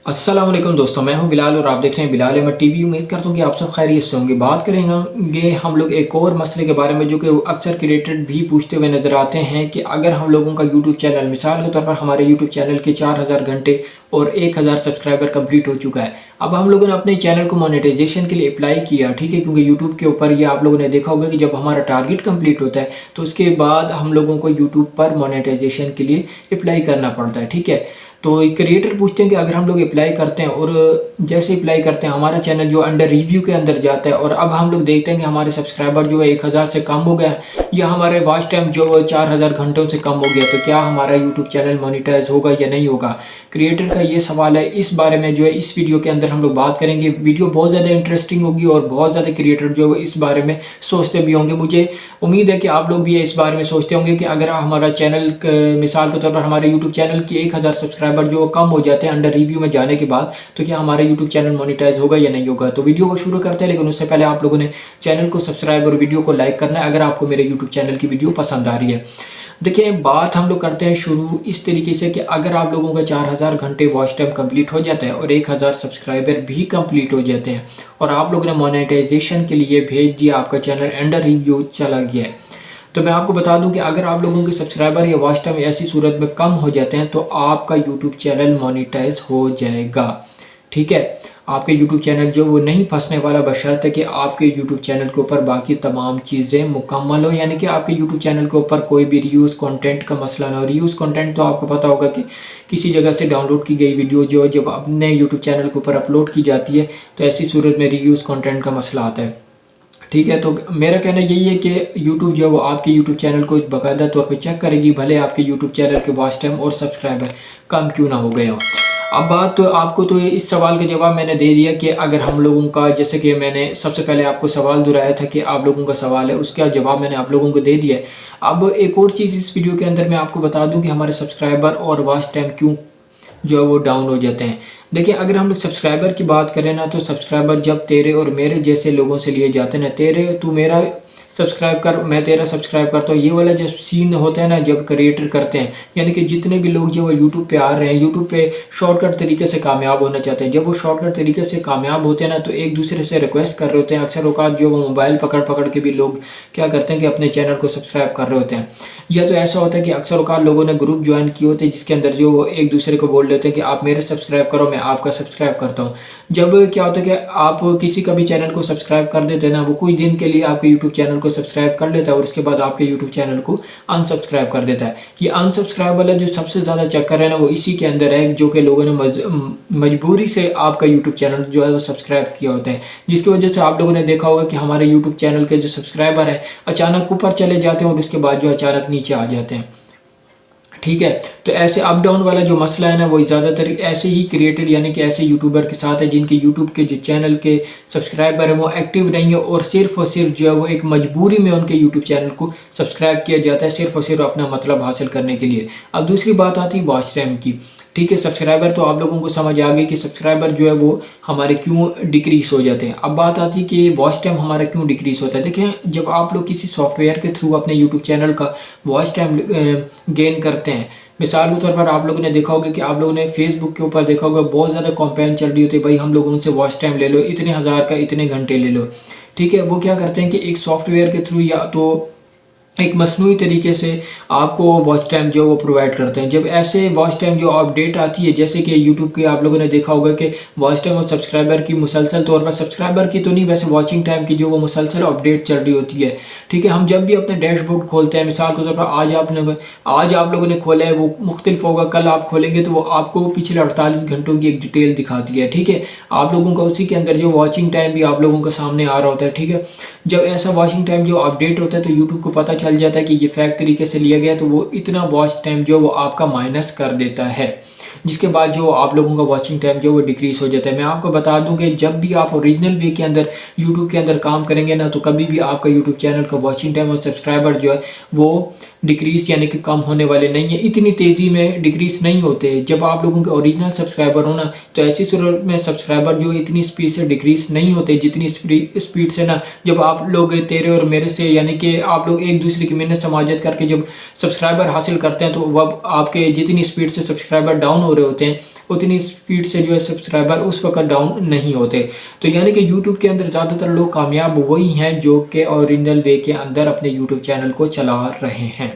अस्सलाम वालेकुम दोस्तों, मैं हूं बिलाल और आप देख रहे हैं बिलाल अहमद टीवी। उम्मीद करता हूं कि आप सब खैरियत से होंगे। बात करेंगे हम लोग एक और मसले के बारे में जो कि अक्सर क्रिएटर भी पूछते हुए नज़र आते हैं कि अगर हम लोगों का यूट्यूब चैनल, मिसाल के तौर पर हमारे यूट्यूब चैनल के 4000 घंटे और 1000 सब्सक्राइबर कंप्लीट हो चुका है। अब हम लोगों ने अपने चैनल को मोनेटाइजेशन के लिए अप्लाई किया, ठीक है, क्योंकि यूट्यूब के ऊपर ये आप लोगों ने देखा होगा कि जब हमारा टारगेट कंप्लीट होता है तो उसके बाद हम लोगों को यूट्यूब पर मोनेटाइजेशन के लिए अप्लाई करना पड़ता है, ठीक है। तो क्रिएटर पूछते हैं कि अगर हम लोग अप्लाई करते हैं और जैसे अप्लाई करते हैं हमारा चैनल जो अंडर रिव्यू के अंदर जाता है और अब हम लोग देखते हैं कि हमारे सब्सक्राइबर जो है 1000 से कम हो गया या हमारे वॉच टाइम जो 4000 घंटों से कम हो गया, तो क्या हमारा यूट्यूब चैनल मोनेटाइज होगा या नहीं होगा। क्रिएटर का ये सवाल है। इस बारे में जो है इस वीडियो के अंदर हम लोग बात करेंगे। वीडियो बहुत ज़्यादा इंटरेस्टिंग होगी और बहुत ज़्यादा क्रिएटर जो है इस बारे में सोचते भी होंगे। मुझे उम्मीद है कि आप लोग भी इस बारे में सोचते होंगे कि अगर हमारा चैनल, मिसाल के तौर पर हमारे यूट्यूब चैनल की 1000 सब्सक्राइबर जो कम हो जाते हैं अंडर रिव्यू में जाने के बाद, तो क्या हमारा यूट्यूब चैनल मोनेटाइज होगा या नहीं होगा। तो वीडियो को शुरू करते हैं, लेकिन उससे पहले आप लोगों ने चैनल को सब्सक्राइब और वीडियो को लाइक करना है अगर आपको मेरे यूट्यूब चैनल की वीडियो पसंद आ रही है। देखिए, बात हम लोग करते हैं शुरू इस तरीके से कि अगर आप लोगों का 4000 घंटे वॉच टाइम कंप्लीट हो जाता है और 1000 सब्सक्राइबर भी कंप्लीट हो जाते हैं और आप लोगों ने मोनेटाइजेशन के लिए भेज दिया, आपका चैनल अंडर रिव्यू चला गया है, तो मैं आपको बता दूं कि अगर आप लोगों के सब्सक्राइबर या वॉच टाइम ऐसी सूरत में कम हो जाते हैं तो आपका यूट्यूब चैनल मोनेटाइज हो जाएगा, ठीक है। आपके यूट्यूब चैनल जो वो नहीं फंसने वाला, बशर्ते कि आपके यूट्यूब चैनल के ऊपर बाकी तमाम चीज़ें मुकम्मल हो, यानी कि आपके यूट्यूब चैनल के ऊपर कोई भी रीयूज़ कंटेंट का मसला ना हो। रीयूज़ कंटेंट तो आपको पता होगा कि किसी जगह से डाउनलोड की गई वीडियो जो जब अपने यूट्यूब चैनल के ऊपर अपलोड की जाती है तो ऐसी सूरत में रीयूज़ कंटेंट का मसला आता है, ठीक है। तो मेरा कहना यही है कि यूट्यूब जो है वो आपके यूट्यूब चैनल को बाकायदा तौर पे चेक करेगी, भले आपके यूट्यूब चैनल के वॉच टाइम और सब्सक्राइबर कम क्यों ना हो गए हों। अब बात तो आपको तो इस सवाल का जवाब मैंने दे दिया कि अगर हम लोगों का, जैसे कि मैंने सबसे पहले आपको सवाल दोहराया था कि आप लोगों का सवाल है, उसका जवाब मैंने आप लोगों को दे दिया है। अब एक और चीज़ इस वीडियो के अंदर मैं आपको बता दूं कि हमारे सब्सक्राइबर और वॉच टाइम क्यों जो है वो डाउन हो जाते हैं। देखिए, अगर हम लोग सब्सक्राइबर की बात करें ना, तो सब्सक्राइबर जब तेरे और मेरे जैसे लोगों से लिए जाते हैं ना, तेरे तू मेरा सब्सक्राइब कर, मैं तेरा सब्सक्राइब करता हूँ, ये वाला जब सीन होता है ना, जब क्रिएटर करते हैं, यानी कि जितने भी लोग जो वो यूट्यूब पे आ रहे हैं, यूट्यूब पे शॉर्टकट तरीके से कामयाब होना चाहते हैं, जब वो शॉर्टकट तरीके से कामयाब होते हैं ना, तो एक दूसरे से रिक्वेस्ट कर रहे होते हैं। अक्सर औकात जो वो मोबाइल पकड़ पकड़ के भी लोग क्या करते हैं कि अपने चैनल को सब्सक्राइब कर रहे होते हैं। या तो ऐसा होता है कि अक्सर औकात लोगों ने ग्रुप ज्वाइन किए होते हैं जिसके अंदर जो वो एक दूसरे को बोल देते हैं कि आप मेरे सब्सक्राइब करो, मैं आपका सब्सक्राइब करता हूँ। जब क्या होता है कि आप किसी का भी चैनल को सब्सक्राइब कर देते हैं ना, वो कुछ दिन के लिए आपके यूट्यूब चैनल को सब्सक्राइब कर लेता है और उसके बाद आपके यूट्यूब चैनल को अनसब्सक्राइब कर देता है। ये अनसब्सक्राइब वाला जो सबसे ज़्यादा चक्कर है ना, वो इसी के अंदर है, जो कि लोगों ने मजबूरी से आपका यूट्यूब चैनल जो है वो सब्सक्राइब किया होता है, जिसकी वजह से आप लोगों ने देखा होगा कि हमारे यूट्यूब चैनल के जो सब्सक्राइबर हैं अचानक ऊपर चले जाते हैं और उसके बाद जो अचानक नीचे आ जाते हैं, ठीक है। तो ऐसे अप डाउन वाला जो मसला है ना, वो ज़्यादातर ऐसे ही क्रिएटेड, यानी कि ऐसे यूट्यूबर के साथ है जिनके यूट्यूब के जो चैनल के सब्सक्राइबर हैं वो एक्टिव नहीं है और सिर्फ जो है वो एक मजबूरी में उनके यूट्यूब चैनल को सब्सक्राइब किया जाता है, सिर्फ और सिर्फ अपना मतलब हासिल करने के लिए। अब दूसरी बात आती है वॉच टाइम की, ठीक है। सब्सक्राइबर तो आप लोगों को समझ आ गई कि सब्सक्राइबर जो है वो हमारे क्यों डिक्रीज़ हो जाते हैं। अब बात आती है कि वॉच टाइम हमारा क्यों डिक्रीज़ होता है। देखें, जब आप लोग किसी सॉफ्टवेयर के थ्रू अपने यूट्यूब चैनल का वॉच टाइम गेन करते हैं, मिसाल के तौर पर आप लोगों ने देखा होगा कि आप लोगों ने फेसबुक के ऊपर देखा होगा बहुत ज़्यादा कैंपेन चल रही होती है, भाई हम लोग उनसे वॉच टाइम ले लो, इतने हज़ार का इतने घंटे ले लो, ठीक है। वो क्या करते हैं कि एक सॉफ्टवेयर के थ्रू या तो एक मसनूई तरीके से आपको वॉच टाइम जो वो प्रोवाइड करते हैं। जब ऐसे वॉच टाइम जो अपडेट आती है, जैसे कि यूट्यूब के आप लोगों ने देखा होगा कि वॉच टाइम और सब्सक्राइबर की मुसलसल तौर पर, सब्सक्राइबर की तो नहीं वैसे वॉचिंग टाइम की जो वो मुसलसल अपडेट चल रही होती है, ठीक है। हम जब भी अपने डैशबोर्ड खोलते हैं, मिसाल के तौर पर आज आप लोगों ने खोला है, वो मुख्तलिफ होगा, कल आप खोलेंगे तो वो आपको पिछले 48 घंटों की एक डिटेल दिखाती है, ठीक है। आप लोगों का उसी के अंदर जो वॉचिंग टाइम भी आप लोगों का सामने आ रहा होता है, ठीक है। जब ऐसा वॉचिंग टाइम जो अपडेट होता है तो यूट्यूब को पता चल जाता है कि ये फैक्ट तरीके से लिया गया, तो वो इतना वॉच टाइम जो वो आपका माइनस कर देता है, जिसके बाद जो आप लोगों का वॉचिंग टाइम जो वो डिक्रीज़ हो जाता है। मैं आपको बता दूं कि जब भी आप ओरिजिनल वे के अंदर यूट्यूब के अंदर काम करेंगे ना, तो कभी भी आपका यूट्यूब चैनल का वॉचिंग टाइम और सब्सक्राइबर जो है वो डिक्रीज़ यानी कि कम होने वाले नहीं है, इतनी तेज़ी में डिक्रीज़ नहीं होते। जब आप लोगों के ओरिजिनल सब्सक्राइबर हो ना, तो ऐसी सूरत में सब्सक्राइबर जो इतनी स्पीड से डिक्रीज़ नहीं होते जितनी स्पीड से ना जब आप लोग तेरे और मेरे से, यानी कि आप लोग एक दूसरे दूसरे की मिन्नत समाजत करके जब सब्सक्राइबर हासिल करते हैं तो वह आपके जितनी स्पीड से सब्सक्राइबर डाउन हो रहे होते हैं उतनी स्पीड से जो है सब्सक्राइबर उस वक्त डाउन नहीं होते। तो यानी कि यूट्यूब के अंदर ज़्यादातर लोग कामयाब वही हैं जो कि ओरिजिनल वे के अंदर अपने यूट्यूब चैनल को चला रहे हैं।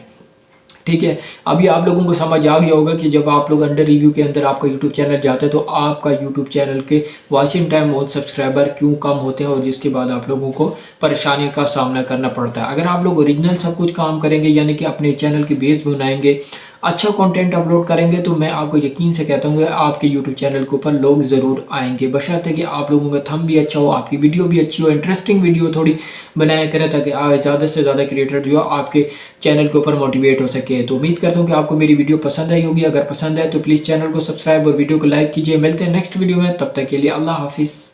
ठीक है, अभी आप लोगों को समझ आ गया होगा कि जब आप लोग अंडर रिव्यू के अंदर आपका यूट्यूब चैनल जाता है तो आपका यूट्यूब चैनल के वॉचिंग टाइम और सब्सक्राइबर क्यों कम होते हैं और जिसके बाद आप लोगों को परेशानी का सामना करना पड़ता है। अगर आप लोग ओरिजिनल सब कुछ काम करेंगे यानी कि अपने चैनल की बेस बनाएंगे, अच्छा कंटेंट अपलोड करेंगे तो मैं आपको यकीन से कहता हूँ आपके यूट्यूब चैनल के ऊपर लोग ज़रूर आएंगे, बशर्ते कि आप लोगों का थंब भी अच्छा हो, आपकी वीडियो भी अच्छी हो, इंटरेस्टिंग वीडियो थोड़ी बनाया करें ताकि ज़्यादा से ज़्यादा क्रिएटर जो है आपके चैनल के ऊपर मोटिवेट हो सके। तो उम्मीद करता हूँ कि आपको मेरी वीडियो पसंद आई होगी। अगर पसंद आए तो प्लीज़ चैनल को सब्सक्राइब और वीडियो को लाइक कीजिए। मिलते हैं नेक्स्ट वीडियो में, तब तक के लिए अल्लाह हाफिज़।